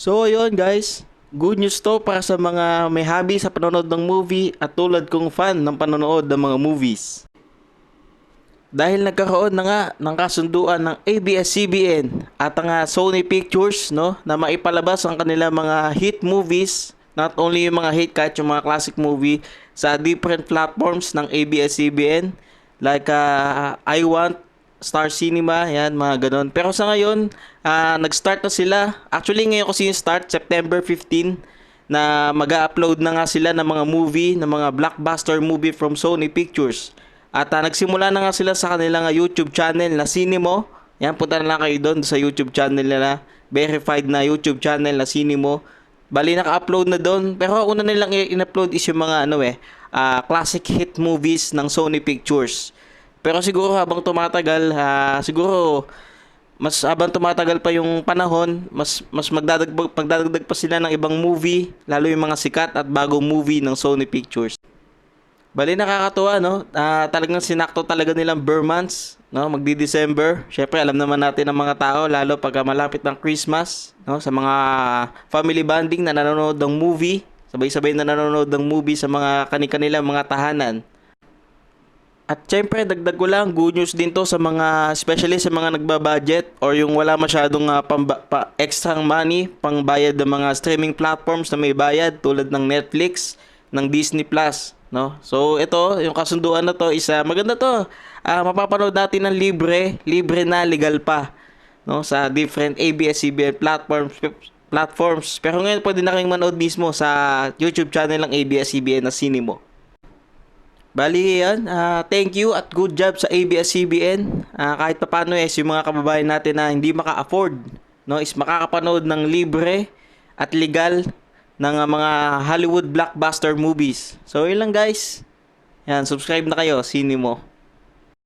So ayun guys, good news to para sa mga may hobby sa panonood ng movie at tulad kong fan ng panonood ng mga movies. Dahil nagkaroon na nga ng kasunduan ng ABS-CBN at ang Sony Pictures no na maipalabas ang kanilang mga hit movies, not only yung mga hit kahit yung mga classic movie sa different platforms ng ABS-CBN like I Want, Star Cinema, yan mga ganon. Pero sa ngayon, nag-start na sila. Actually ngayon kasi yung start, September 15 na mag-upload na nga sila ng mga movie, ng mga blockbuster movie from Sony Pictures. At nagsimula na nga sila sa kanilang YouTube channel na Cinemo. Yan, punta na lang kayo doon sa YouTube channel nila. Verified na YouTube channel na Cinemo. Bali, naka-upload na doon. Pero una nilang in-upload is yung mga classic hit movies ng Sony Pictures. Pero siguro habang tumatagal, siguro mas habang tumatagal pa yung panahon, mas magdadagdag pa sila ng ibang movie, lalo yung mga sikat at bagong movie ng Sony Pictures. Bali nakakatuwa no. Talagang sinakto talaga nilang bare months, no, magdi-December. Syempre alam naman natin ng mga tao lalo pag malapit ng Christmas, no, sa mga family bonding na nanonood ng movie, sabay-sabay na nanonood ng movie sa mga kani-kanilang mga tahanan. At syempre, dagdag ko lang, good news din to sa mga, especially sa mga nagbabudget or yung wala masyadong extra money pang bayad ng mga streaming platforms na may bayad tulad ng Netflix, ng Disney Plus, no? So ito, yung kasunduan na to is maganda to. Mapapanood natin ng libre na legal pa, no, sa different ABS-CBN platforms. Pero ngayon pwede na kayong manood mismo sa YouTube channel ng ABS-CBN na Cinemo. Bali yan, thank you at good job sa ABS-CBN. Kahit pa paano yung mga kababayan natin na hindi maka-afford, no, is makakapanood ng libre at legal ng mga Hollywood blockbuster movies. So yun lang guys. Yan, subscribe na kayo, Cinemo.